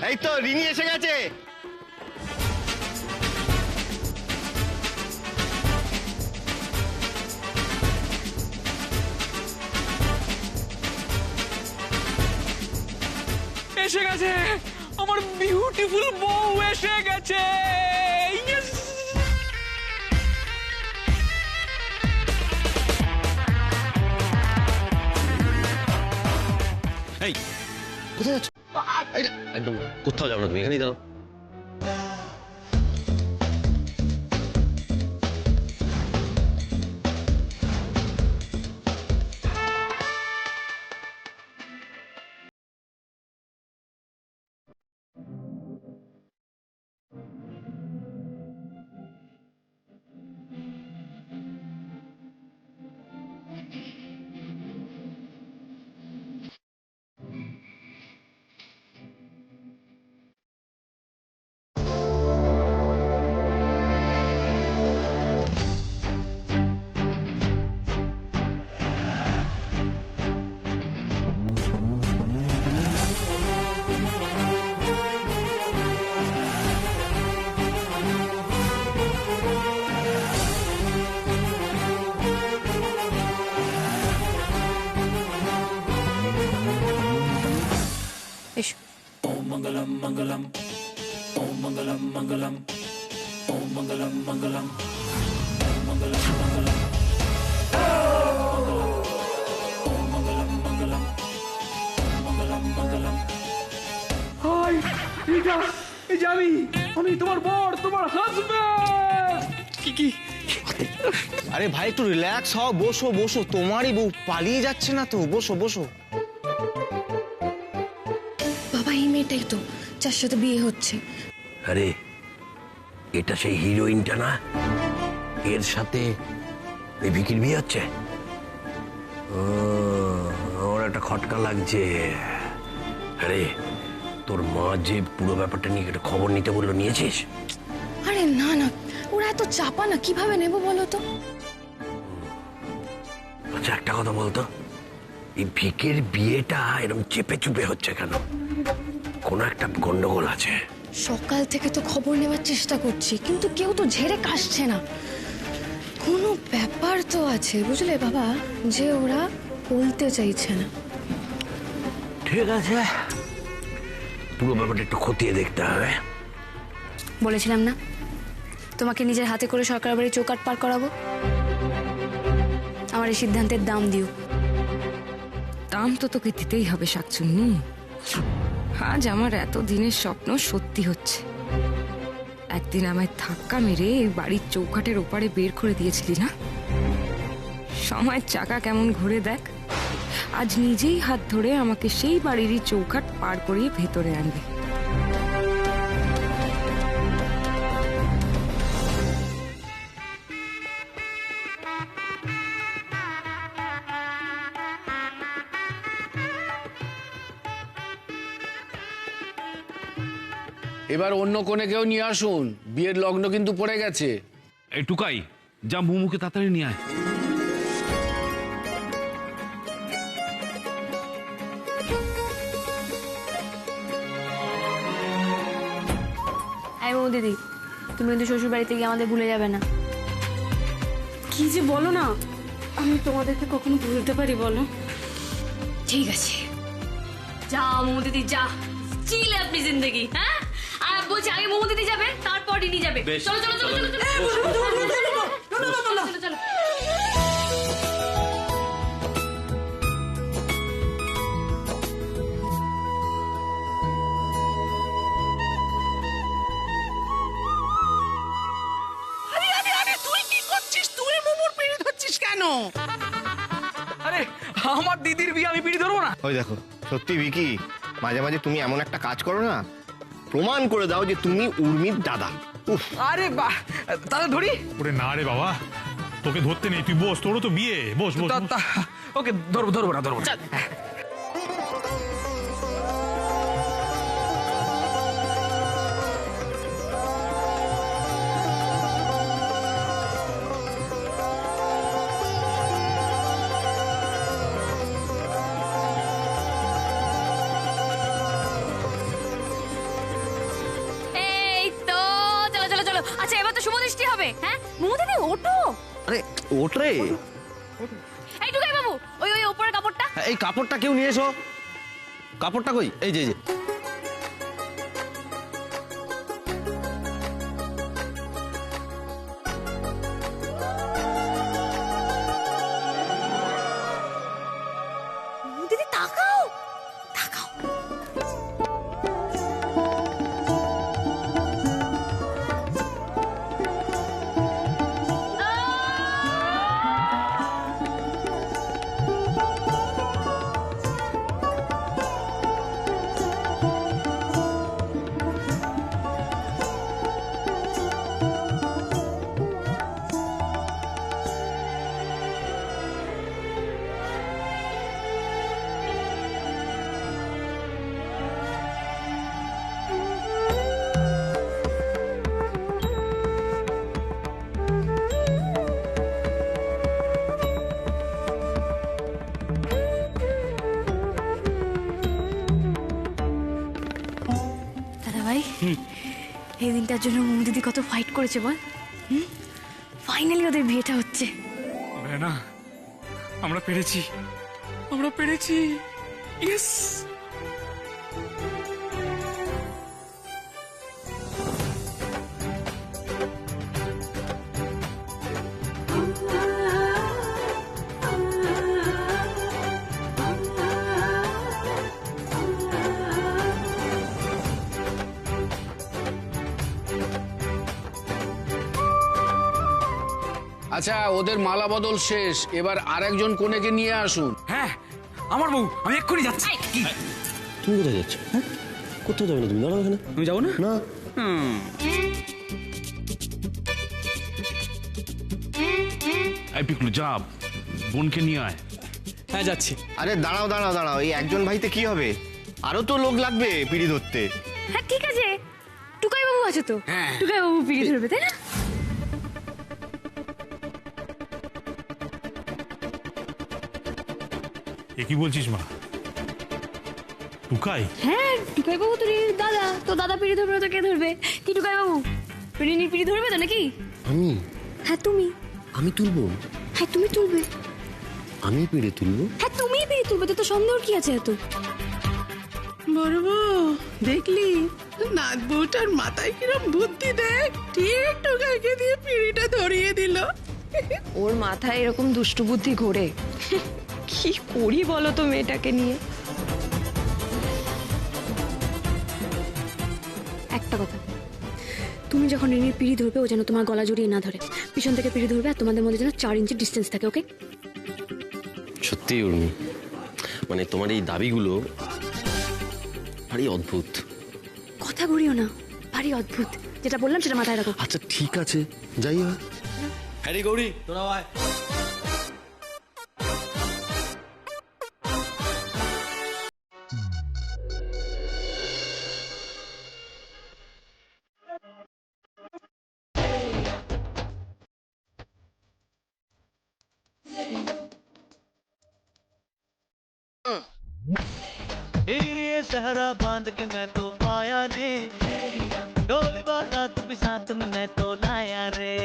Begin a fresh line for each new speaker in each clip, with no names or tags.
এই তো রিনি এসে গেছে।
এসে গেছে আমার বিউটিফুল বউ, এসে গেছে। Yes!
এই কোথায় যাচ্ছ? একদম কোথাও যাবো না, তুমি এখানেই দাঁড়াও।
এসো।
ওম মঙ্গলম মঙ্গলম, ওম মঙ্গলম মঙ্গলম, ওম মঙ্গলম মঙ্গলম, ওম মঙ্গলম মঙ্গলম, ওম মঙ্গলম মঙ্গলম, ওম মঙ্গলম মঙ্গলম। হাই রিটা, এই যে আমি তোমার বর, তোমার হাজবেন্ড। কি
আরে ভাই একটু রিল্যাক্স হও, বসো বসো। তোমারই বউ পালিয়ে যাচ্ছে না তো, বসো বসো।
বাবা এই মেয়েটাই তো যার সাথে বিয়ে হচ্ছে।
আরে এটা সেই হিরোইনটা না, এর সাথে এই ভিকির বিয়ে হচ্ছে। আমার একটা খটকা লাগছে। আরে তোর মা যে পুরো ব্যাপারটা নিয়ে একটা খবর নিতে বললো, নিয়েছিস?
আরে না না, ওরা এত চাপা না, কিভাবে নেব বলো তো।
আচ্ছা একটা কথা বলতো, এই ভিকের বিয়েটা এরকম চেপে চুপে হচ্ছে কেন? কোনো একটা গন্ডগোল আছে।
সকাল থেকে তো খবর নেওয়ার চেষ্টা করছি, কিন্তু কেউ তো ঝেড়ে কাশছে না। কোনো ব্যাপার তো আছে বুঝলে বাবা, যে ওরা বলতে চাইছে না।
ঠিক আছে, পুরো ব্যাপারটা একটু খতিয়ে দেখতে হবে।
বলেছিলাম না তোমাকে নিজের হাতে করে সরকার বাড়ি চৌকাট পার করাবো। আমার এই সিদ্ধান্তের দাম দিও।
দাম তো তোকে দিতেই হবে শাকচুন্নি। আজ আমার এত দিনের স্বপ্ন সত্যি হচ্ছে। একদিন আমায় ধাক্কা মেরে এই বাড়ির চৌকাটের ওপারে বের করে দিয়েছিলি না? সময়ের চাকা কেমন ঘুরে দেখ। আজ নিজেই হাত ধরে আমাকে সেই বাড়িরই চৌকাট পার করিয়ে ভেতরে আনবে।
এবার অন্য কোণে কেউ নিয়ে আসুন, বিয়ের লগ্ন কিন্তু পড়ে গেছে।
এই টুকাই, যা মুমুকে তাড়াতাড়ি নিয়ে আয়।
এই বউ দিদি, তুমি কিন্তু শ্বশুর বাড়িতে গিয়ে আমাদের ভুলে যাবে না।
কি যে বলো না, আমি তোমাদেরকে কখনো ভুলতে পারি বলো?
ঠিক আছে,
যা মোমো দিদি যা, চিল আপনি জিন্দগি। হ্যাঁ আর বলছি আগে মোমো দিদি যাবে, তারপর রিনি যাবে। চলো চলো চলো চলো চলো চলো।
তুই কি করছিস? তুই মোমোর পিড়ি ধরছিস কেন? আরে আমার দিদির বিয়ে আমি পিড়ি ধরবো না?
ওই দেখো, সত্যি ভিকি, মাঝে মাঝে তুমি এমন একটা কাজ করো না, প্রমাণ করে দাও যে তুমি উর্মির দাদা। উফ,
আরে বাহ, তাহলে ধরি?
ওরে না রে বাবা, তোকে ধরতে নেই, তুই বস, তোরও তো বিয়ে, বস বস বস।
ওকে ধরবো না।
দিদি ওঠো।
আরে ওঠ রে।
এই টুকাই বাবু, ওই ওই উপরের কাপড়টা।
এই কাপড়টা কেউ নিয়ে এসো। কাপড়টা কই? এই যে
দিদি তাকাও তাকাও। দাদা ভাই, এই দিনটার জন্য মৌ দিদি কত ফাইট করেছে বল। ফাইনালি ওদের বিয়েটা হচ্ছে।
না আমরা পেরেছি, আমরা পেরেছি। ইয়েস।
আচ্ছা, ওদের মালা বদল শেষ, এবার আরেকজন কনেকে নিয়ে আসুন।
হ্যাঁ আমার বউ, আমি এক্ষুনি যাচ্ছি।
তুমি কোথায় যাচ্ছ? হ্যাঁ কোথাও যাবে না তুমি, দাঁড়াও এখানে।
তুমি যাবো না?
না
এই পিকলু যা, বোনকে নিয়ে আয়।
হ্যাঁ যাচ্ছি।
আরে দাঁড়াও দাঁড়াও দাঁড়াও, এই একজন ভাইতে কি হবে? আরো তো লোক লাগবে পিড়ি ধরতে।
হ্যাঁ ঠিক আছে, টুকাই বাবু আছে তো, টুকাই বাবু পিড়ি ধরবে তাই না?
এ কি বলছিস মা? টুকাই?
হ্যাঁ টুকাই বাবু তো দাদা, তো দাদা পিড়ি ধরবে না তো কে ধরবে? কি টুকাই বাবু পিড়ি ধরবে তো নাকি?
আমি?
হ্যাঁ তুমি।
আমি তুলবো?
হ্যাঁ তুমি তুলবে।
আমি পিড়ি তুলবো?
হ্যাঁ তুমিই পিড়ি তুলবে, তো সন্দেহ কি আছে এত?
বড় বউ দেখলি নাথ বউটার মাথায় কিরম বুদ্ধি দেখ, ঠিক টুকাইকে দিয়ে পিড়িটা ধরিয়ে দিল।
ওর মাথায় এরকম দুষ্টু বুদ্ধি ঘোরে। কি করি বলো তো মেয়েটাকে নিয়ে।
একটা কথা, তুমি যখন রিনির পিড়ি ধরবে ও যেন তোমার গলা জড়িয়ে না ধরে, পিছন থেকে পিড়ি ধরবে আর তোমাদের মধ্যে যেন 4 ইঞ্চি ডিস্টেন্স থাকে, ওকে?
সত্যি উর্মি, মানে তোমার এই দাবিগুলো ভারী অদ্ভুত।
কথা ঘুরিও না, ভারী অদ্ভুত। যেটা বললাম সেটা মাথায় রাখো।
আচ্ছা ঠিক আছে, যাই হোক।
হ্যারি গৌরী তোরা আয়।
ये सहरा बांध के मैं तो आया रे, डोली बारात भी साथ में मैं तो लाया रे।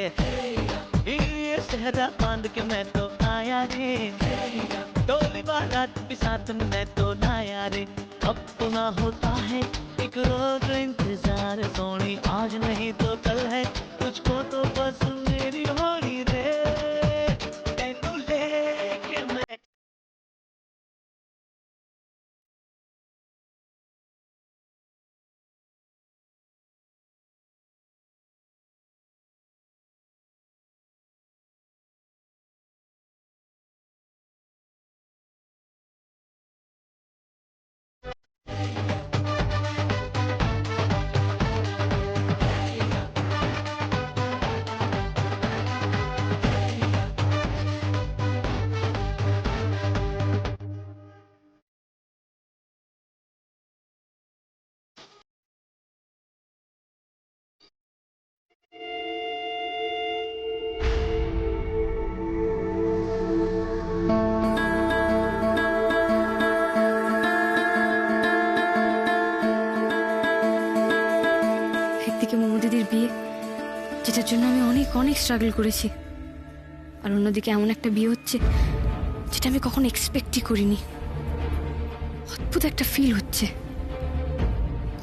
ये सहरा बांध के मैं तो आया रे, डोली बारात भी साथ में मैं तो लाया रे। अपना होता है एक रोज इंतजार सोनी, आज नहीं तो कल है, तुझको तो बस मेरी होनी रे। तेनू लेके मैं
একদিকে মৌ দিদির বিয়ে,
যেটার জন্য আমি অনেক অনেক স্ট্রাগল করেছি। আর অন্যদিকে এমন একটা বিয়ে হচ্ছে যেটা আমি কখনো এক্সপেক্টই করিনি। অদ্ভুত একটা ফিল হচ্ছে।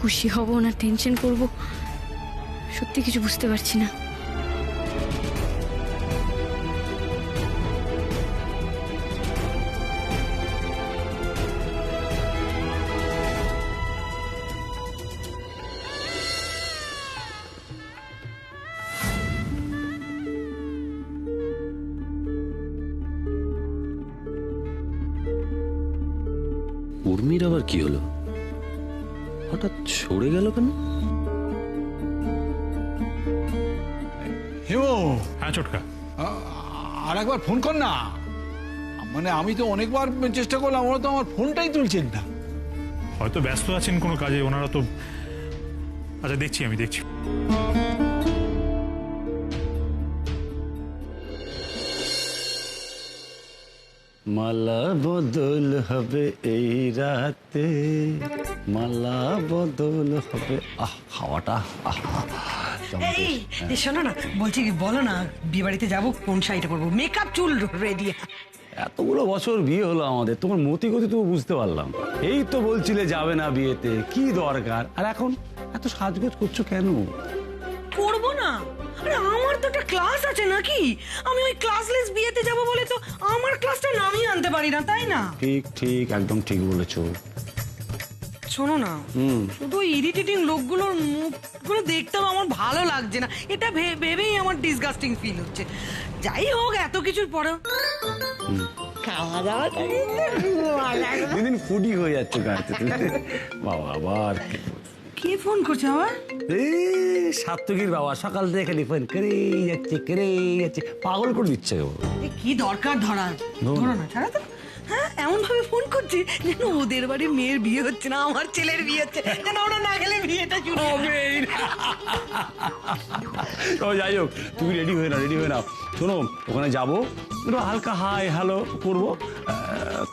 খুশি হব না টেনশন করব, সত্যি কিছু বুঝতে পারছি না।
উর্মির আবার কি হলো? হঠাৎ সরে গেল কেন?
হেমো,
হ্যাঁ ছোটকা,
আর একবার ফোন কর না। মানে আমি তো অনেকবার চেষ্টা করলাম, ওরা তো আমার ফোনটাই তুলছেন না।
হয়তো ব্যস্ত আছেন কোনো কাজে ওনারা তো। আচ্ছা দেখছি, আমি দেখছি।
মালা বদল হবে এই রাতে, মালা বদল হবে। হাওয়াটা
এই শোনো না, বলছি কি বলো না, বিয়ে বাড়িতে যাবো, কোন শাড়িটা পরবো? মেকআপ চুল রেডি।
এতগুলো বছর বিয়ে হলো আমাদের, তোমার মতি গতি তো বুঝতে পারলাম। এই তো বলছিলে যাবে না বিয়েতে, কি দরকার? আর এখন এত সাজগোজ করছো কেন?
করবো না? আরে আমার তো একটা ক্লাস আছে নাকি? আমি ওই ক্লাসলেস বিয়েতে যাব বলে তো আমার ক্লাসটা নামিয়ে আনতে পারি না, তাই না?
ঠিক ঠিক, একদম ঠিক বলেছো।
শোনো না, শুধু ইরিটেটিং লোকগুলোর মুখগুলো দেখতেও আমার ভালো লাগছে না। এটা ভেবেই আমার ডিসগাস্টিং ফিল হচ্ছে। যাই হোক, এত কিছুর পরেও খাওয়া দাওয়াটা
দিন ফুডি হয়ে যাচ্ছে গাড়িতে। বাবা আবার
কে ফোন করছে আবার?
এই সাত্তকীর বাবা সকাল থেকে খালি ফোন করেই যাচ্ছে, পাগল করে দিচ্ছে।
কি দরকার ধরার? ধরো না, ছাড়া তো। হ্যাঁ, এমন ভাবে ফোন করছে যেন ওদের বাড়ির মেয়ের বিয়ে হচ্ছে না, আমার ছেলের বিয়ে হচ্ছে, যেন ওরা না গেলে বিয়েটা শুরু হবে।
যাই হোক, তুমি রেডি হয়ে নাও। শোনো, ওখানে যাবো, একটু হালকা হাই হ্যালো করবো।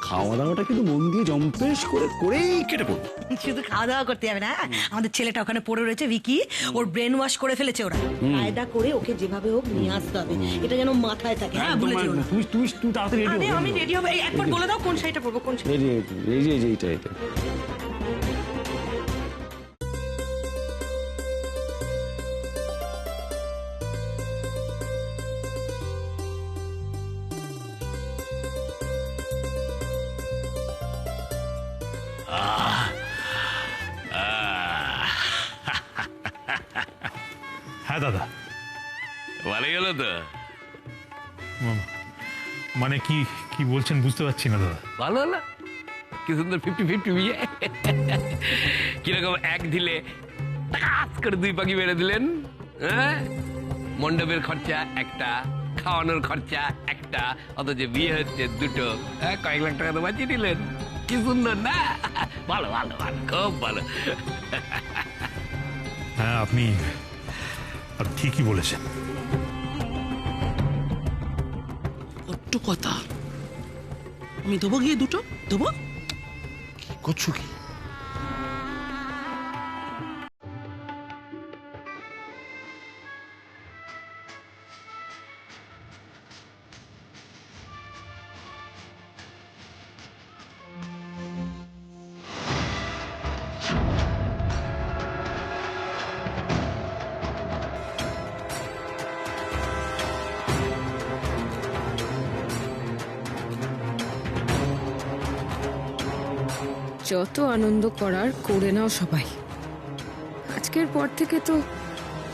খাওয়া দাওয়াটা কিন্তু মন দিয়ে জম্পেশ করেই কেটে পড়বো।
শুধু খাওয়া দাওয়া করতে হবে না, আমাদের ছেলেটা ওখানে পড়ে রয়েছে, ভিকি, ওর ব্রেন ওয়াশ করে ফেলেছে ওরা। কায়দা করে ওকে যেভাবে হোক নিয়ে আসতে হবে, এটা যেন মাথায় থাকে। হ্যাঁ, বলেছি।
তুমি তাড়াতাড়ি রেডি হও।
আমি রেডি হবে, একবার বলে দাও কোন শাড়িটা পরবো। কোন শাড়ি?
এইটা।
হ্যাঁ দাদা,
ভালো গেল তো।
মানে কি কি বলছেন বুঝতে পারছি না দাদা।
ভালো হলো, কি সুন্দর 50-50 বিয়ে। কিরকম এক ঢিলে টাকাস করে দুই পাখি মেরে দিলেন। হ্যাঁ, মণ্ডপের খরচা একটা, খাওয়ানোর খরচা একটা, অথচ বিয়ে হচ্ছে দুটো। কয়েক লাখ টাকা তো বাঁচিয়ে দিলেন। কি সুন্দর না? ভালো ভালো ভালো, খুব ভালো।
হ্যাঁ, আপনি ঠিকই বলেছেন।
একটু কথা আমি দেবো, গিয়ে দুটো দেবো।
করছো কি?
যত আনন্দ করার করে নাও সবাই। আজকের পর থেকে তো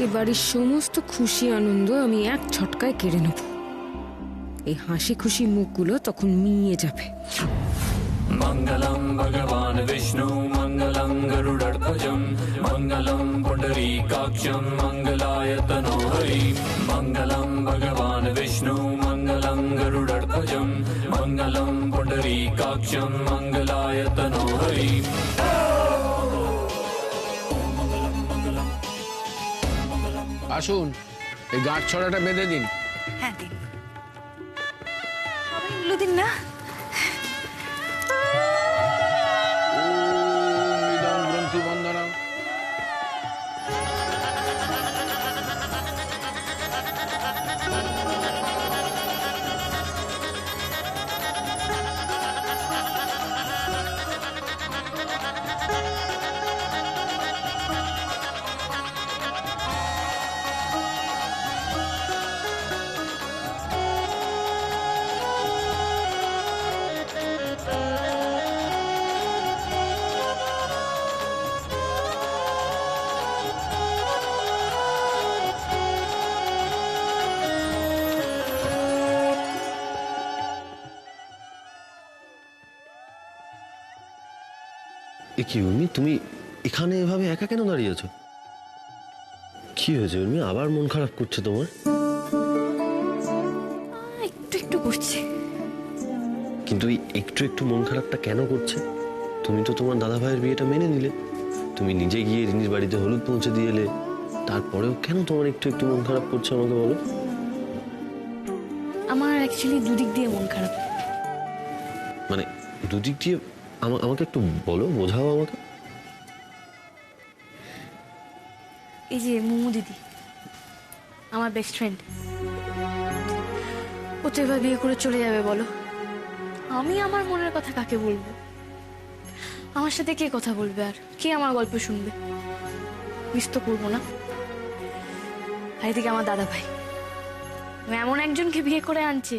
এ বাড়ির সমস্ত খুশি আনন্দ আমি এক ছটকায় কেড়ে নেব। এই হাসি খুশি মুখগুলো তখন মিয়ে যাবে।
मंगलम भगवान विष्णु मंगलम गरुड़ध्वजम मंगलम पुंडरीकाक्षम मंगलाय तनोहरि मंगलम भगवान विष्णु मंगलम गरुड़ध्वजम मंगलम पुंडरीकाक्षम मंगलाय तनोहरि।
আসুন, এই গাঁট ছড়াটা বেঁধে দিন।
হ্যাঁ, দিন।
দিন না।
গ্রন্থি বন্দনা।
কি উর্মি, তুমি এখানে এভাবে একা কেন দাঁড়িয়ে আছো? কি হয়েছে উর্মি, আবার মন খারাপ করছে তোমার?
একটু একটু করছে।
কিন্তু এই একটু একটু মন খারাপটা কেন করছে? তুমি তো তোমার দাদা ভাইয়ের বিয়েটা মেনে নিলে, তুমি নিজে গিয়ে রিনির বাড়িতে হলুদ পৌঁছে দিয়ে এলে, তারপরেও কেন তোমার একটু একটু মন খারাপ করছে আমাকে বলো?
আমার অ্যাকচুয়ালি দুদিক দিয়ে মন খারাপ।
মানে দুদিক দিয়ে? আমাকে একটু বলো, বোঝাও আমাকে।
এই যে মুমু দিদি, আমার বেস্ট ফ্রেন্ড, ও তো এবার বিয়ে করে চলে যাবে বলো। আমি আমার মনের কথা কাকে বলবো? আমার সাথে কে কথা বলবে, আর কে আমার গল্প শুনবে? মিস তো করবো না। আর এদিকে আমার দাদা ভাই এমন একজনকে বিয়ে করে আনছে,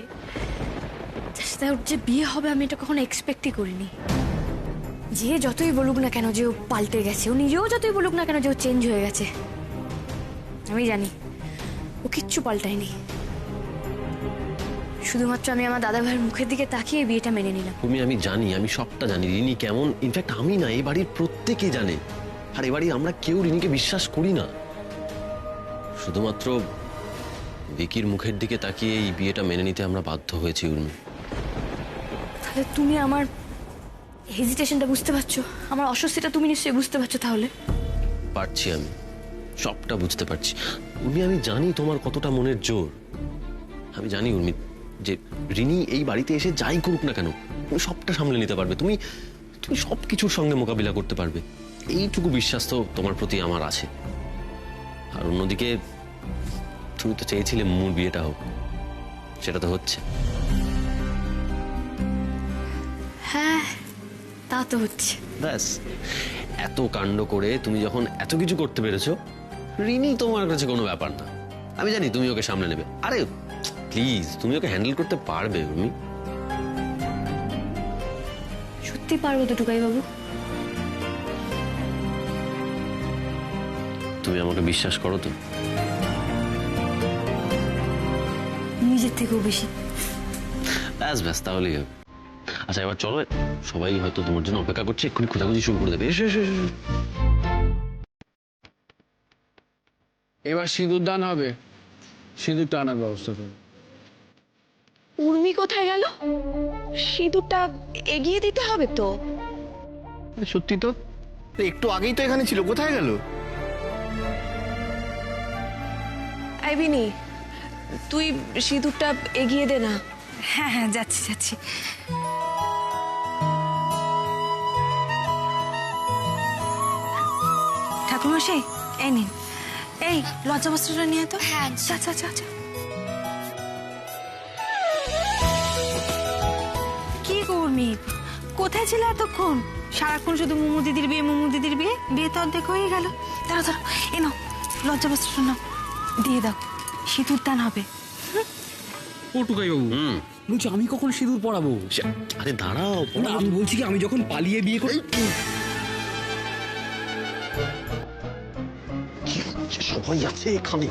যার সাথে ওর যে বিয়ে হবে আমি এটা কখনো এক্সপেক্টই করিনি। যে যতই বলুক না কেন যে ও পাল্টে গেছে, ও নিজেও যতই বলুক না কেন যে ও চেঞ্জ হয়ে গেছে, আমি জানি ও কিচ্ছু পাল্টায়নি। শুধুমাত্র আমি আমার দাদা ভাইয়ের মুখের দিকে তাকিয়ে বিয়েটা মেনে নিলাম।
তুমি, আমি জানি, আমি সবটা জানি রিনি কেমন। ইনফ্যাক্ট আমি না, এই বাড়ির প্রত্যেকেই জানে। আর এ বাড়ির আমরা কেউ রিনিকে বিশ্বাস করি না। শুধুমাত্র ভিকির মুখের দিকে তাকিয়ে এই বিয়েটা মেনে নিতে আমরা বাধ্য হয়েছি উর্মি।
তাহলে তুমি আমার হেজিটেশনটা বুঝতে পারছো, আমার অস্বস্তিটা তুমি নিশ্চয়ই বুঝতে পারছো। তাহলে
পারছি, আমি সবটা বুঝতে পারছি উর্মি। আমি জানি তোমার কতটা মনের জোর। আমি জানি উর্মি যে রিনি এই বাড়িতে এসে যাই করুক না কেন তুমি সবটা সামলে নিতে পারবে। তুমি তুমি সবকিছুর সঙ্গে মোকাবিলা করতে পারবে, এইটুকু বিশ্বাস তো তোমার প্রতি আমার আছে। আর অন্যদিকে তুমি তো চেয়েছিলে মুমুর বিয়েটা হোক, সেটা তো হচ্ছে।
হ্যাঁ, তা তো হচ্ছে।
ব্যাস, এত কাণ্ড করে তুমি যখন এত কিছু করতে পেরেছো, রিনি তোমার কাছে কোনো ব্যাপার না। আমি জানি তুমি ওকে সামলে নেবে। আরে প্লিজ, তুমি ওকে হ্যান্ডেল করতে পারবে উর্মি।
সত্যি পারবো তো টুকাই বাবু?
তুমি আমাকে বিশ্বাস করো তো?
নিজের থেকেও বেশি।
ব্যাস ব্যাস, তাহলেই হবে। আচ্ছা এবার চলো, সবাই হয়তো তোমার জন্য অপেক্ষা করছে, এক্ষুনি খোঁজাখুঁজি শুরু করে দেবে। এসো এসো এসো।
এবার সিঁদুর দান হবে, সিঁদুরটা আনার ব্যবস্থা করো।
উর্মি কোথায় গেল? সিঁদুরটা এগিয়ে দিতে হবে তো।
সত্যি তো, একটু আগেই তো এখানে ছিল, কোথায় গেল?
এই বিনি, তুই সিঁদুরটা এগিয়ে দে না।
হ্যাঁ হ্যাঁ, যাচ্ছি যাচ্ছি। ঠাকুরমশাই, এই নিন, এই লজ্জা বস্ত্রটা নিয়ে তো। হ্যাঁ, আচ্ছা আচ্ছা আচ্ছা। কি কর্মী, কোথায় ছিল এতক্ষণ? সারাক্ষণ শুধু মুমু দিদির বিয়ে, মুমু দিদির বিয়ে। বিয়ে তো অর্ধেক হয়ে গেল। দাঁড়া দাঁড়া, এ নাও লজ্জা বস্ত্রটা নাও, দিয়ে দাও, সিঁদুর দান হবে।
ও টুকাই বাবু, বলছি আমি কখন সিঁদুর পরাবো?
আরে দাঁড়াও,
আমি বলছি কি, আমি যখন পালিয়ে বিয়ে করি।
সবাই আছে এখানে।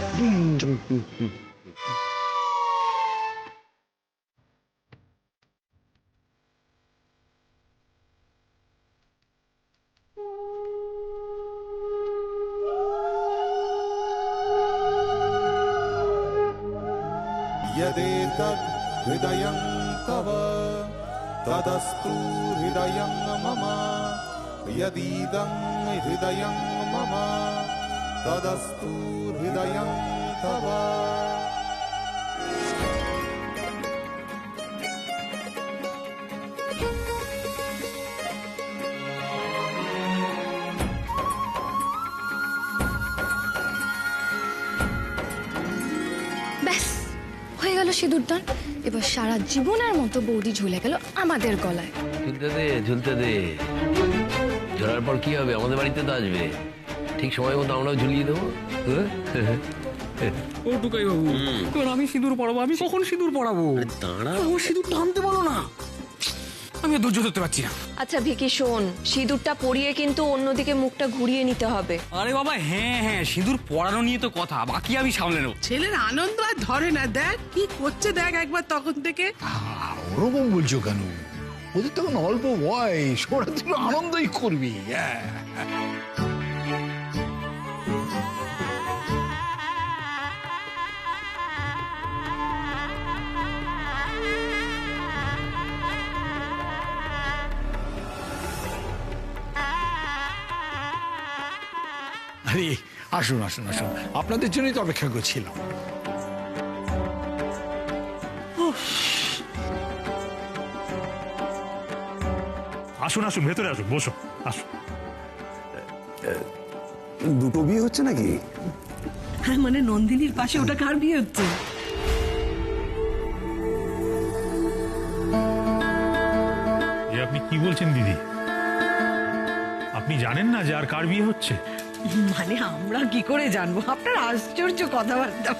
यदेतद् हृदयं तव तदस्तु हृदयं मम यदीदं हृदयं मम तदस्तु हृदयं तव।
ব্যাস, হয়ে গেল সিঁদুর দান। এবার সারা জীবনের মতো বৌদি ঝুলে গেল আমাদের গলায়।
ঝুলতে দে, ঝুলতে দে। ঝোলার পর কি হবে? আমাদের বাড়িতে তো আসবে, ঠিক সময় মতো আমরাও ঝুলিয়ে দেবো।
ও টুকাই বাবু, এবার আমি সিঁদুর পরাবো। আমি কখন সিঁদুর পরাবো?
দাঁড়া,
ও সিঁদুর টানতে বলো না, আমি ধৈর্য ধরতে পারছি না।
আচ্ছা ভিকি শোন, সিঁদুরটা পরিয়ে কিন্তু অন্যদিকে মুখটা ঘুরিয়ে নিতে হবে।
আরে বাবা, হ্যাঁ হ্যাঁ, সিঁদুর পরানো নিয়ে তো কথা, বাকি আমি সামলে নেবো।
ছেলের আনন্দ আর ধরে না, দেখ কি করছে, দেখ একবার তখন থেকে।
ওরকম বলছো কেন? ওদের তখন অল্প বয়স, ওরা তো একটু আনন্দই করবি। আরে আসুন আসুন আসুন, আপনাদের জন্যই তো অপেক্ষা করছিলাম।
আসুন আসুন, ভেতরে আসুন, বসো, আসুন।
দুটো বিয়ে হচ্ছে নাকি?
হ্যাঁ, মানে নন্দিনীর পাশে ওটা কার বিয়ে হচ্ছে?
এ আপনি কি বলছেন দিদি? আপনি জানেন না যে আর কার বিয়ে হচ্ছে?
মানে আমরা কি করে জানবো? আপনার আশ্চর্য কথাবার্তা।